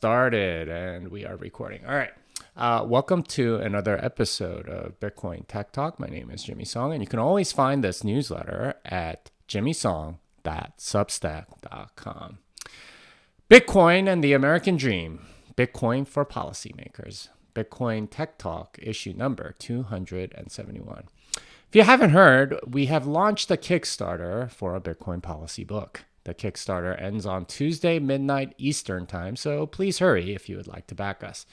Started and we are recording. All right. Welcome to another episode of Bitcoin Tech Talk. My name is Jimmy Song, and you can always find this newsletter at jimmysong.substack.com. Bitcoin and the American Dream. Bitcoin for Policymakers. Bitcoin Tech Talk, issue number 271. If you haven't heard, we have launched a Kickstarter for a Bitcoin policy book. The Kickstarter ends on Tuesday, midnight Eastern time, so please hurry if you would like to back us.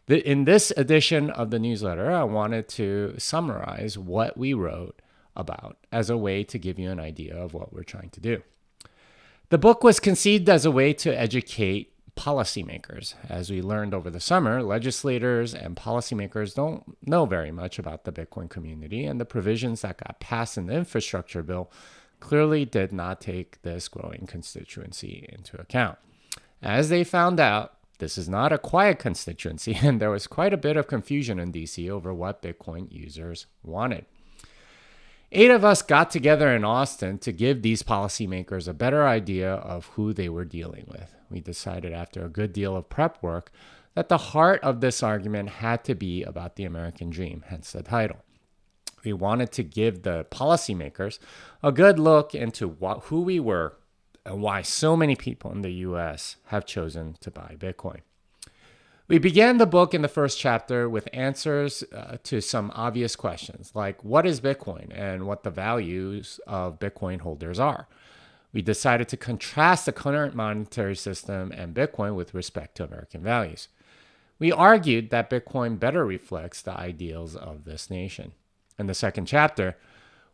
In this edition of the newsletter, I wanted to summarize what we wrote about as a way to give you an idea of what we're trying to do. The book was conceived as a way to educate policymakers. As we learned over the summer, legislators and policymakers don't know very much about the Bitcoin community, and the provisions that got passed in the infrastructure bill clearly did not take this growing constituency into account. As they found out, this is not a quiet constituency, and there was quite a bit of confusion in DC over what Bitcoin users wanted. 8 of us got together in Austin to give these policymakers a better idea of who they were dealing with. We decided after a good deal of prep work that the heart of this argument had to be about the American dream, hence the title. We wanted to give the policymakers a good look into who we were and why so many people in the US have chosen to buy Bitcoin. We began the book in the first chapter with answers to some obvious questions, like what is Bitcoin and what the values of Bitcoin holders are. We decided to contrast the current monetary system and Bitcoin with respect to American values. We argued that Bitcoin better reflects the ideals of this nation. In the second chapter,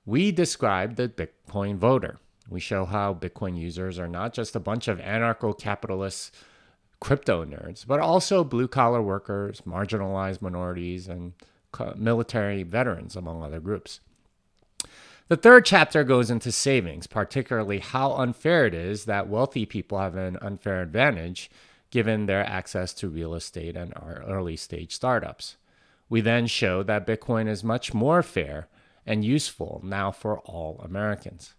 we describe the Bitcoin voter. We show how Bitcoin users are not just a bunch of anarcho-capitalist crypto nerds, but also blue-collar workers, marginalized minorities, and military veterans, among other groups. The third chapter goes into savings, particularly how unfair it is that wealthy people have an unfair advantage given their access to real estate and our early-stage startups. We then show that Bitcoin is much more fair and useful now for all Americans.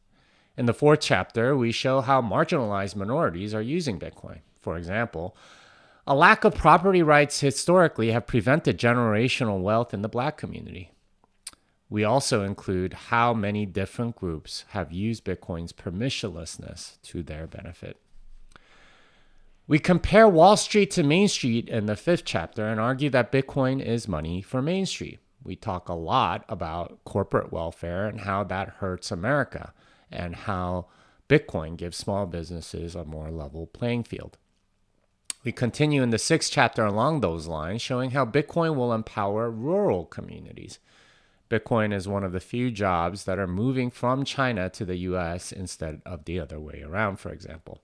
In the fourth chapter, we show how marginalized minorities are using Bitcoin. For example, a lack of property rights historically have prevented generational wealth in the Black community. We also include how many different groups have used Bitcoin's permissionlessness to their benefit. We compare Wall Street to Main Street in the fifth chapter and argue that Bitcoin is money for Main Street. We talk a lot about corporate welfare and how that hurts America and how Bitcoin gives small businesses a more level playing field. We continue in the sixth chapter along those lines, showing how Bitcoin will empower rural communities. Bitcoin is one of the few jobs that are moving from China to the US instead of the other way around, for example.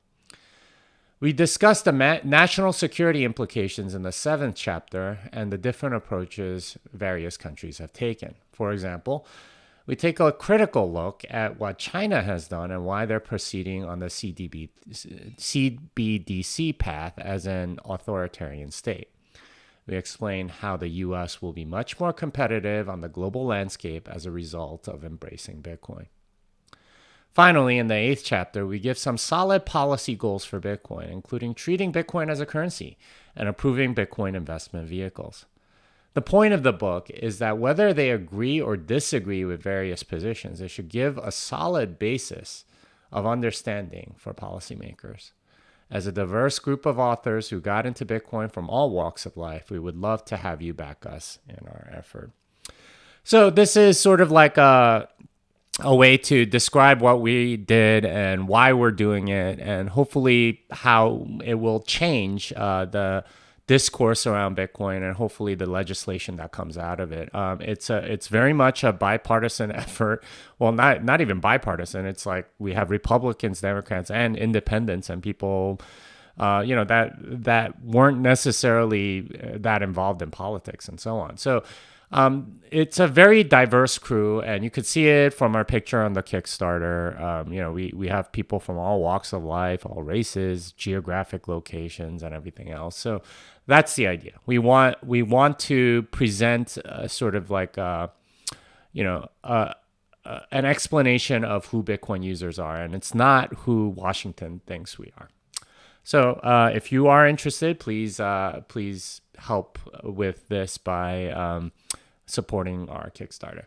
We discussed the national security implications in the seventh chapter and the different approaches various countries have taken. For example, we take a critical look at what China has done and why they're proceeding on the CBDC path as an authoritarian state. We explain how the US will be much more competitive on the global landscape as a result of embracing Bitcoin. Finally, in the eighth chapter, we give some solid policy goals for Bitcoin, including treating Bitcoin as a currency and approving Bitcoin investment vehicles. The point of the book is that whether they agree or disagree with various positions, they should give a solid basis of understanding for policymakers. As a diverse group of authors who got into Bitcoin from all walks of life, we would love to have you back us in our effort. So this is sort of like a way to describe what we did and why we're doing it, and hopefully how it will change the discourse around Bitcoin and hopefully the legislation that comes out of it. It's very much a bipartisan effort. Well, not even bipartisan. It's like we have Republicans, Democrats, and independents, and people that weren't necessarily that involved in politics and so on. So it's a very diverse crew, and you could see it from our picture on the Kickstarter. We have people from all walks of life, all races, geographic locations, and everything else. So that's the idea. We want to present sort of like an explanation of who Bitcoin users are, and it's not who Washington thinks we are. So if you are interested, please help with this by supporting our Kickstarter.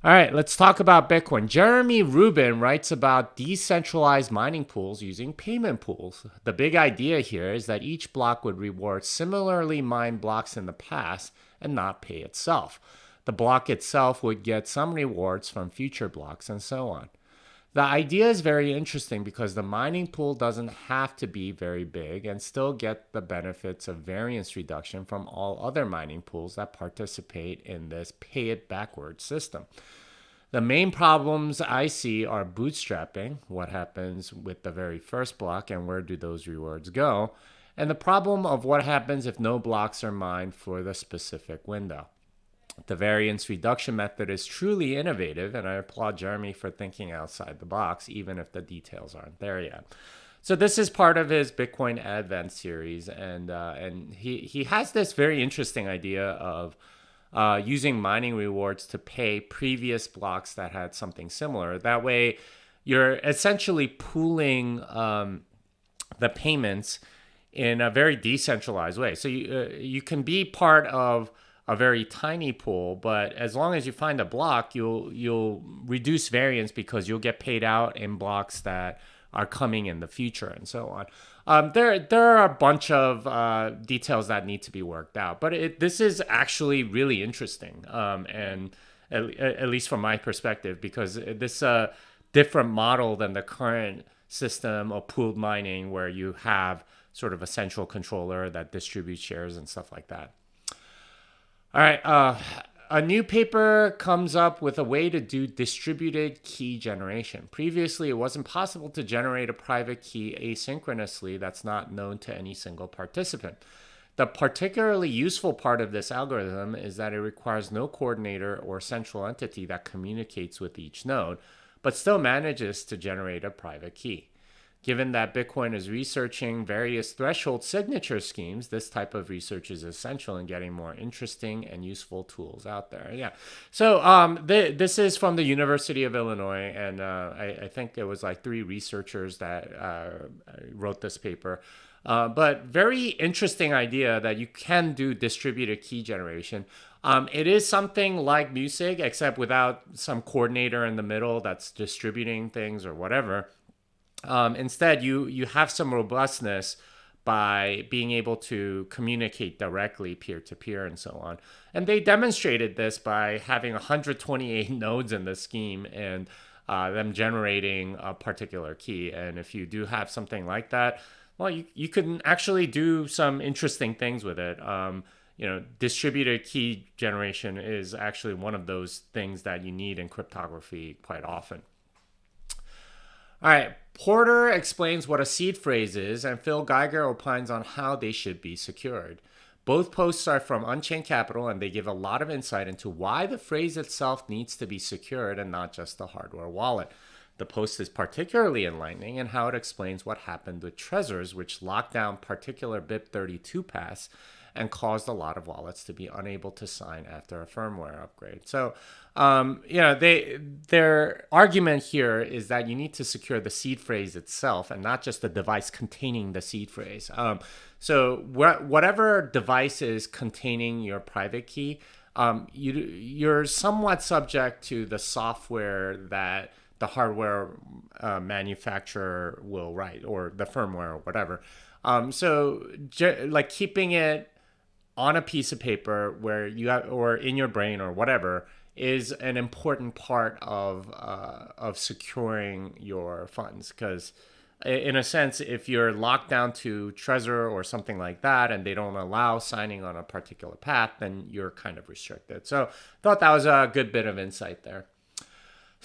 All right, let's talk about Bitcoin. Jeremy Rubin writes about decentralized mining pools using payment pools. The big idea here is that each block would reward similarly mined blocks in the past and not pay itself. The block itself would get some rewards from future blocks and so on. The idea is very interesting because the mining pool doesn't have to be very big and still get the benefits of variance reduction from all other mining pools that participate in this pay it backwards system. The main problems I see are bootstrapping, what happens with the very first block and where do those rewards go, and the problem of what happens if no blocks are mined for the specific window. The variance reduction method is truly innovative, and I applaud Jeremy for thinking outside the box, even if the details aren't there yet. So this is part of his Bitcoin Advent series, and he has this very interesting idea of using mining rewards to pay previous blocks that had something similar. That way, you're essentially pooling the payments in a very decentralized way. So you can be part of a very tiny pool, but as long as you find a block, you'll reduce variance because you'll get paid out in blocks that are coming in the future and so on. There are a bunch of details that need to be worked out, but this is actually really interesting, and at least from my perspective, because this is a different model than the current system of pooled mining where you have sort of a central controller that distributes shares and stuff like that. All right, a new paper comes up with a way to do distributed key generation. Previously, it wasn't possible to generate a private key asynchronously that's not known to any single participant. The particularly useful part of this algorithm is that it requires no coordinator or central entity that communicates with each node, but still manages to generate a private key. Given that Bitcoin is researching various threshold signature schemes, this type of research is essential in getting more interesting and useful tools out there. Yeah. So this is from the University of Illinois, and I think it was like 3 researchers that wrote this paper. But very interesting idea that you can do distributed key generation. It is something like Musig, except without some coordinator in the middle that's distributing things or whatever. Instead, you have some robustness by being able to communicate directly peer-to-peer and so on. And they demonstrated this by having 128 nodes in the scheme and them generating a particular key. And if you do have something like that, well, you can actually do some interesting things with it. Distributed key generation is actually one of those things that you need in cryptography quite often. All right, Porter explains what a seed phrase is, and Phil Geiger opines on how they should be secured. Both posts are from Unchained Capital, and they give a lot of insight into why the phrase itself needs to be secured and not just the hardware wallet. The post is particularly enlightening in how it explains what happened with Trezors, which locked down particular BIP32 paths and caused a lot of wallets to be unable to sign after a firmware upgrade. So, their argument here is that you need to secure the seed phrase itself and not just the device containing the seed phrase. So whatever device is containing your private key, you're somewhat subject to the software that the hardware manufacturer will write, or the firmware or whatever. Like keeping it on a piece of paper where you have, or in your brain or whatever, is an important part of securing your funds. Because in a sense, if you're locked down to Trezor or something like that, and they don't allow signing on a particular path, then you're kind of restricted. So I thought that was a good bit of insight there.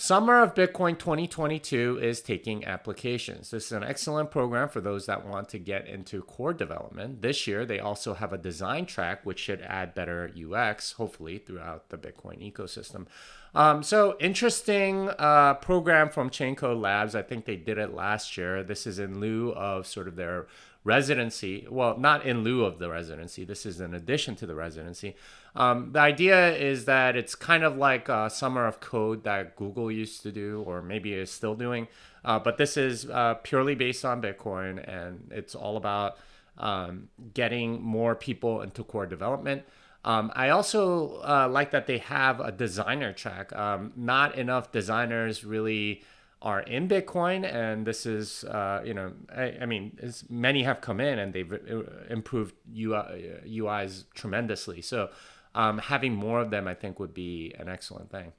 Summer of Bitcoin 2022 is taking applications. This is an excellent program for those that want to get into core development. This year, they also have a design track, which should add better UX, hopefully, throughout the Bitcoin ecosystem. So interesting program from Chaincode Labs. I think they did it last year. This is in lieu of sort of their residency. Well, not in lieu of the residency. This is in addition to the residency. The idea is that it's kind of like a summer of code that Google used to do, or maybe is still doing. But this is purely based on Bitcoin, and it's all about getting more people into core development. I also like that they have a designer track. Not enough designers really are in Bitcoin, and this is, I mean, many have come in and they've improved UIs tremendously. So having more of them, I think, would be an excellent thing.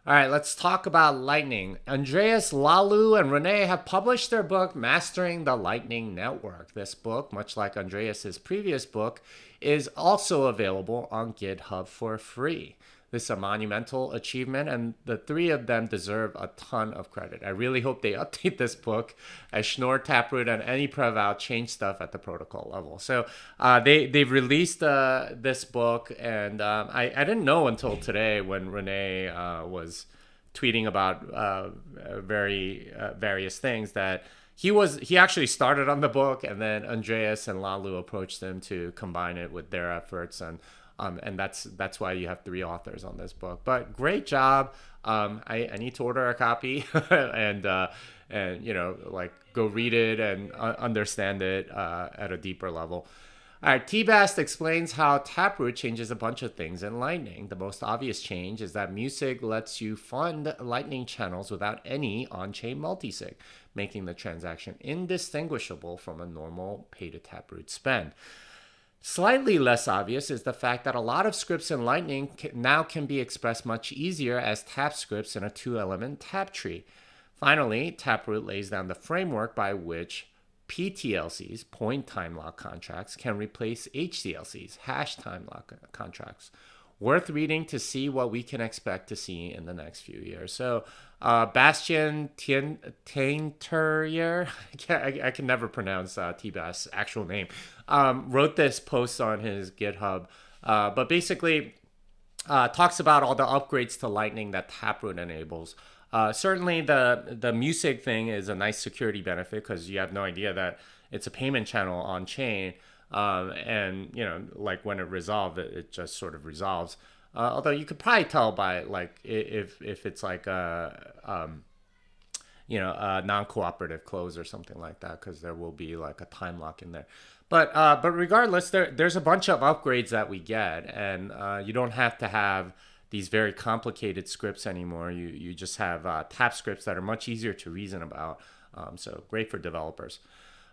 All right, let's talk about Lightning. Andreas Lalu and Renee have published their book, Mastering the Lightning Network. This book, much like Andreas's previous book, is also available on GitHub for free. This is a monumental achievement, and the three of them deserve a ton of credit. I really hope they update this book as Schnorr, Taproot, and any Prevout change stuff at the protocol level. So they've released this book, and I didn't know until today when Renee was tweeting about various things that he actually started on the book, and then Andreas and Lalu approached him to combine it with their efforts, and that's why you have three authors on this book. But great job. I need to order a copy and go read it and understand it at a deeper level. All right, T-Bast explains how Taproot changes a bunch of things in Lightning. The most obvious change is that Music lets you fund Lightning channels without any on-chain multisig, making the transaction indistinguishable from a normal pay-to-Taproot spend. Slightly less obvious is the fact that a lot of scripts in Lightning now can be expressed much easier as tap scripts in a two-element tap tree. Finally, Taproot lays down the framework by which PTLCs, point time lock contracts, can replace HTLCs, hash time lock contracts. Worth reading to see what we can expect to see in the next few years. So, Bastien Tainterier, I can never pronounce T-Bast's actual name, wrote this post on his GitHub, but basically talks about all the upgrades to Lightning that Taproot enables. Certainly, the music thing is a nice security benefit because you have no idea that it's a payment channel on chain. And like when it resolved, it just sort of resolves. Although you could probably tell by like if it's like a non-cooperative close or something like that, because there will be like a time lock in there. But regardless, there's a bunch of upgrades that we get, and you don't have to have these very complicated scripts anymore. You just have tap scripts that are much easier to reason about. So great for developers.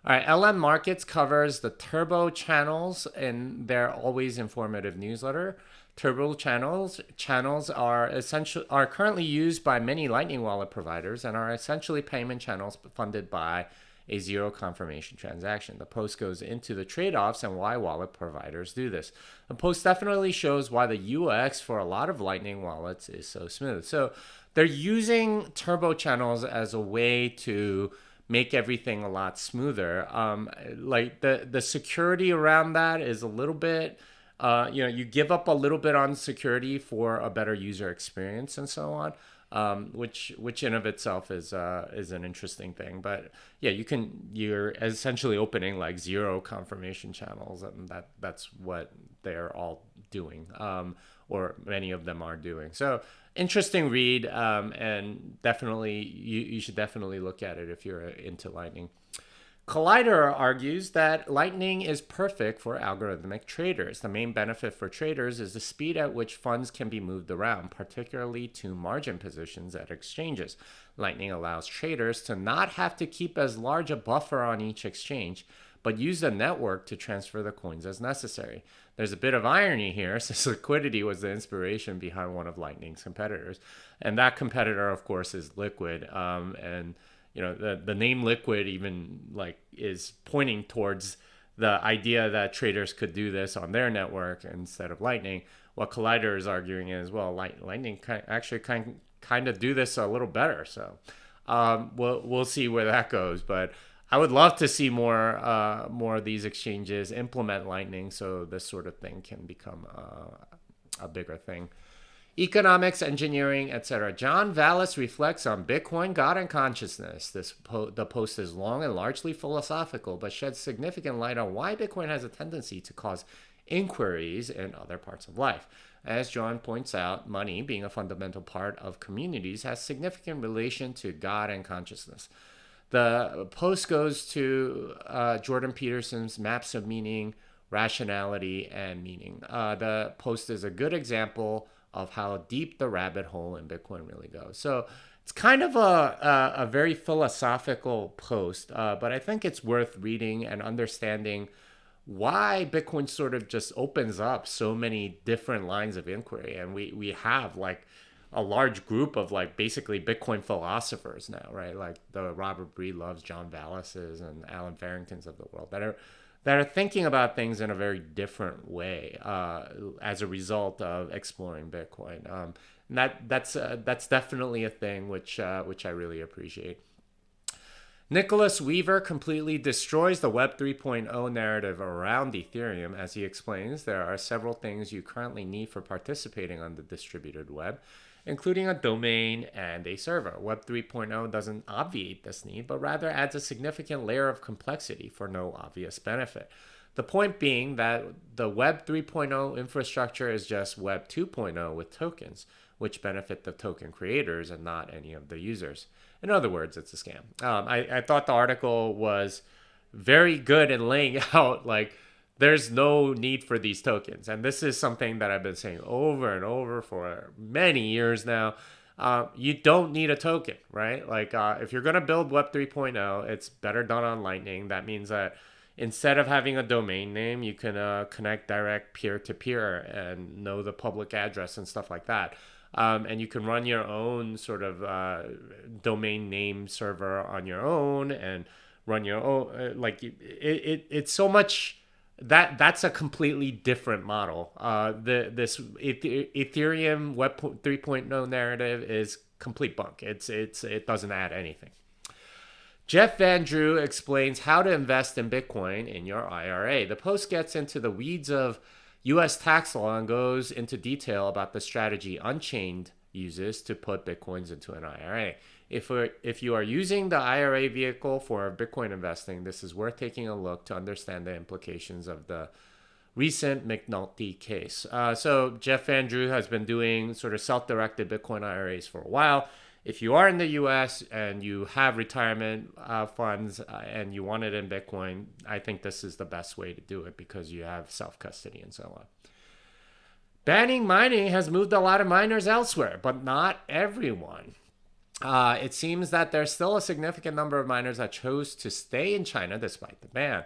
All right, LM Markets covers the Turbo channels in their always informative newsletter. Turbo channels are currently used by many Lightning Wallet providers and are essentially payment channels funded by a zero confirmation transaction. The post goes into the trade-offs and why wallet providers do this. The post definitely shows why the UX for a lot of Lightning wallets is so smooth. So they're using Turbo channels as a way to make everything a lot smoother. Like the security around that is a little bit, you give up a little bit on security for a better user experience and so on, which in of itself is an interesting thing. But yeah, you're essentially opening like zero confirmation channels, and that's what they're all doing, or many of them are doing. So interesting read, and definitely you should definitely look at it if you're into Lightning. Collider argues that Lightning is perfect for algorithmic traders. The main benefit for traders is the speed at which funds can be moved around, particularly to margin positions at exchanges. Lightning allows traders to not have to keep as large a buffer on each exchange, but use the network to transfer the coins as necessary. There's a bit of irony here, since liquidity was the inspiration behind one of Lightning's competitors. And that competitor, of course, is Liquid. And the name Liquid even like is pointing towards the idea that traders could do this on their network instead of Lightning. What Collider is arguing is, well, Lightning actually kind of do this a little better. So we'll see where that goes. But I would love to see more of these exchanges implement Lightning so this sort of thing can become a bigger thing. Economics, engineering, etc. John Vallis reflects on Bitcoin, God, and consciousness. The post is long and largely philosophical, but sheds significant light on why Bitcoin has a tendency to cause inquiries in other parts of life. As John points out, money, being a fundamental part of communities, has significant relation to God and consciousness. The post goes to Jordan Peterson's Maps of Meaning, Rationality, and Meaning. The post is a good example of how deep the rabbit hole in Bitcoin really goes. So it's kind of a very philosophical post, but I think it's worth reading and understanding why Bitcoin sort of just opens up so many different lines of inquiry. And we have like a large group of like basically Bitcoin philosophers now, right? Like the Robert Breedloves, John Vallises, and Alan Farringtons of the world that are thinking about things in a very different way as a result of exploring Bitcoin. And that's definitely a thing which I really appreciate. Nicholas Weaver completely destroys the Web 3.0 narrative around Ethereum. As he explains, there are several things you currently need for participating on the distributed web, including a domain and a server. Web 3.0 doesn't obviate this need, but rather adds a significant layer of complexity for no obvious benefit. The point being that the Web 3.0 infrastructure is just Web 2.0 with tokens, which benefit the token creators and not any of the users. In other words, it's a scam. I thought the article was very good in laying out like there's no need for these tokens. And this is something that I've been saying over and over for many years now. You don't need a token, right? Like if you're going to build Web 3.0, it's better done on Lightning. That means that instead of having a domain name, you can connect direct peer-to-peer and know the public address and stuff like that. And you can run your own sort of domain name server on your own and run your own. It's so much that's a completely different model. This Ethereum Web 3.0 narrative is complete bunk. It doesn't add anything. Jeff Van Drew explains how to invest in Bitcoin in your IRA. The post gets into the weeds of U.S. tax law and goes into detail about the strategy Unchained uses to put Bitcoins into an IRA. If you are using the IRA vehicle for Bitcoin investing, this is worth taking a look to understand the implications of the recent McNulty case. So Jeff Van Drew has been doing sort of self-directed Bitcoin IRAs for a while. If you are in the U.S. and you have retirement funds and you want it in Bitcoin, I think this is the best way to do it because you have self-custody and so on. Banning mining has moved a lot of miners elsewhere, but not everyone. It seems that there's still a significant number of miners that chose to stay in China despite the ban.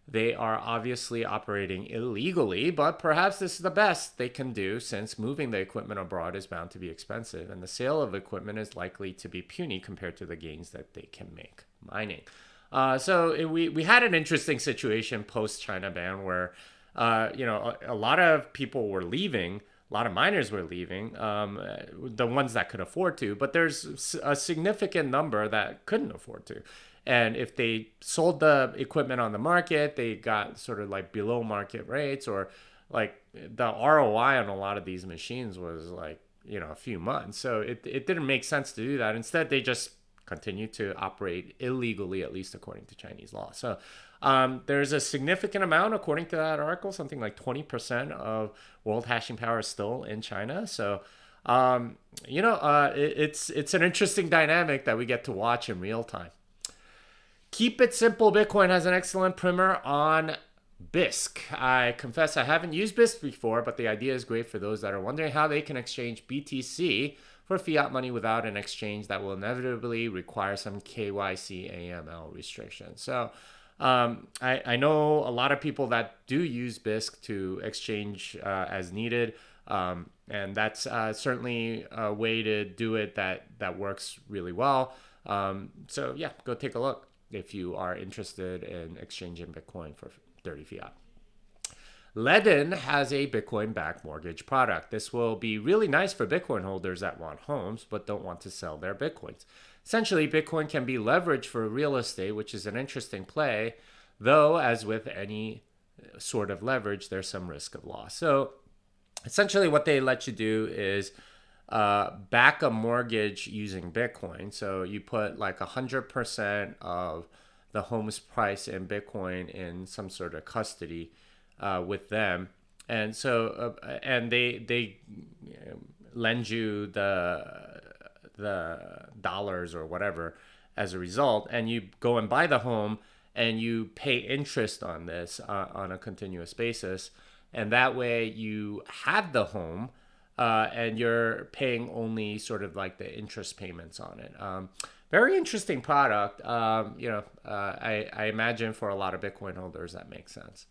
They are obviously operating illegally, but perhaps this is the best they can do since moving the equipment abroad is bound to be expensive, and the sale of equipment is likely to be puny compared to the gains that they can make mining. We had an interesting situation post-China ban where a lot of people were leaving. A lot of miners were leaving, the ones that could afford to, but there's a significant number that couldn't afford to. And if they sold the equipment on the market, they got sort of like below market rates, or like the ROI on a lot of these machines was like, a few months. So it didn't make sense to do that. Instead, they just continued to operate illegally, at least according to Chinese law. So there's a significant amount, according to that article, something like 20% of world hashing power is still in China. So, it's an interesting dynamic that we get to watch in real time. Keep It Simple Bitcoin has an excellent primer on BISC. I confess I haven't used BISC before, but the idea is great for those that are wondering how they can exchange BTC for fiat money without an exchange that will inevitably require some KYC AML restrictions. So I know a lot of people that do use BISC to exchange as needed, and that's certainly a way to do it that works really well. So yeah, go take a look if you are interested in exchanging Bitcoin for dirty fiat. Ledin has a Bitcoin-backed mortgage product. This will be really nice for Bitcoin holders that want homes but don't want to sell their Bitcoins. Essentially, Bitcoin can be leveraged for real estate, which is an interesting play, though, as with any sort of leverage, there's some risk of loss. So essentially what they let you do is back a mortgage using Bitcoin. So you put like 100% of the home's price in Bitcoin in some sort of custody with them. And so and they lend you the dollars or whatever as a result, and you go and buy the home and you pay interest on this on a continuous basis, and that way you have the home and you're paying only sort of like the interest payments on it. Very interesting product. I imagine for a lot of Bitcoin holders that makes sense.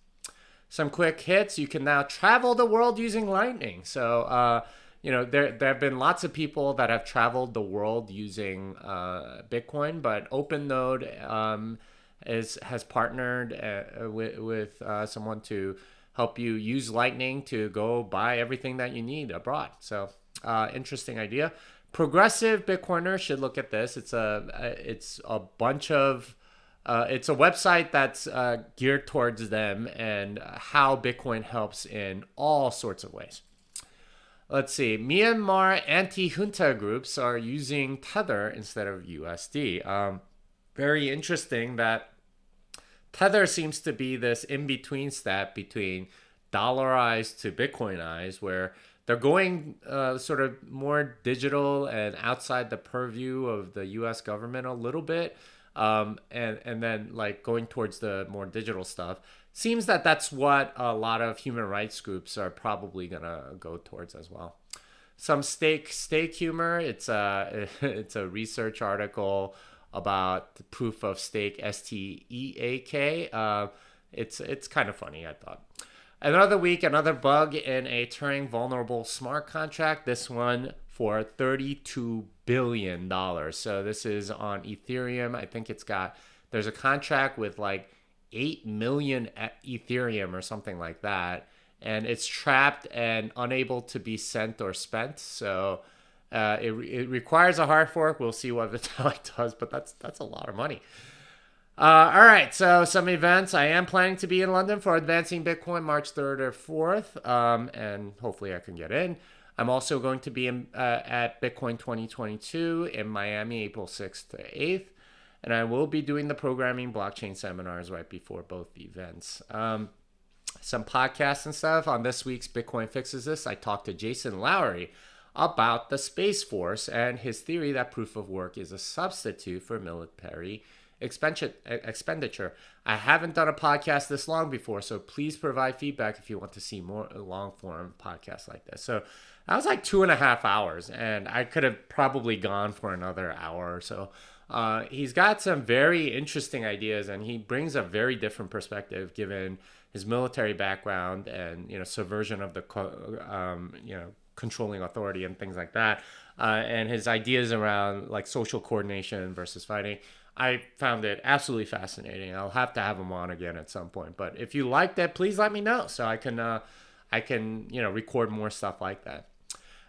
Some quick hits. You can now travel the world using Lightning. So, there have been lots of people that have traveled the world using Bitcoin, but OpenNode has partnered with someone to help you use Lightning to go buy everything that you need abroad. So, interesting idea. Progressive Bitcoiners should look at this. It's a bunch of it's a website that's geared towards them and how Bitcoin helps in all sorts of ways. Let's see. Myanmar anti-junta groups are using Tether instead of USD. Very interesting that Tether seems to be this in-between step between dollarized to Bitcoinized, where they're going sort of more digital and outside the purview of the U.S. government a little bit, and then like going towards the more digital stuff. Seems that that's what a lot of human rights groups are probably gonna go towards as well. Some stake humor. It's it's a research article about the proof of stake, STEAK. It's kind of funny, I thought. Another week, another bug in a Turing vulnerable smart contract. This one for $32 billion. So this is on Ethereum. I think there's a contract with like 8 million Ethereum or something like that. And it's trapped and unable to be sent or spent. So it requires a hard fork. We'll see what Vitalik does, but that's a lot of money. All right, so some events. I am planning to be in London for Advancing Bitcoin March 3rd or 4th, and hopefully I can get in. I'm also going to be at Bitcoin 2022 in Miami, April 6th to 8th, and I will be doing the programming blockchain seminars right before both events. Some podcasts and stuff. On this week's Bitcoin Fixes This, I talked to Jason Lowery about the Space Force and his theory that proof of work is a substitute for military expenditure. I haven't done a podcast this long before, so please provide feedback if you want to see more long form podcasts like this. So that was like 2.5 hours, and I could have probably gone for another hour or so. He's got some very interesting ideas, and he brings a very different perspective given his military background and subversion of the controlling authority and things like that, and his ideas around like social coordination versus fighting. I found it absolutely fascinating. I'll have to have him on again at some point. But if you like that, please let me know so I can record more stuff like that.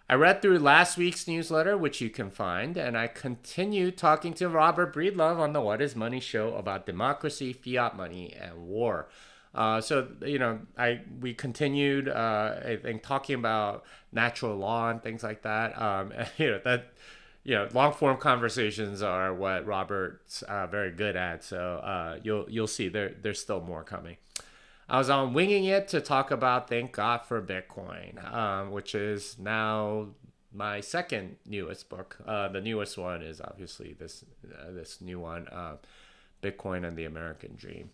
I read through last week's newsletter, which you can find, and I continue talking to Robert Breedlove on the What Is Money show about democracy, fiat money, and war. We continued, I think, talking about natural law and things like that. Long form conversations are what Robert's very good at. So you'll see there's still more coming. I was on Winging It to talk about Thank God for Bitcoin, which is now my second newest book. The newest one is obviously this new one, Bitcoin and the American Dream.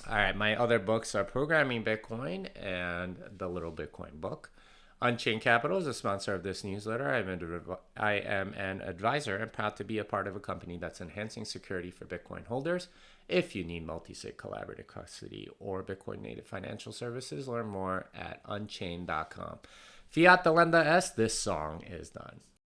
All right, my other books are Programming Bitcoin and The Little Bitcoin Book. Unchained Capital is a sponsor of this newsletter. I am an advisor and proud to be a part of a company that's enhancing security for Bitcoin holders. If you need multi-sig collaborative custody or Bitcoin native financial services, learn more at unchained.com. Fiat Delenda S, this song is done.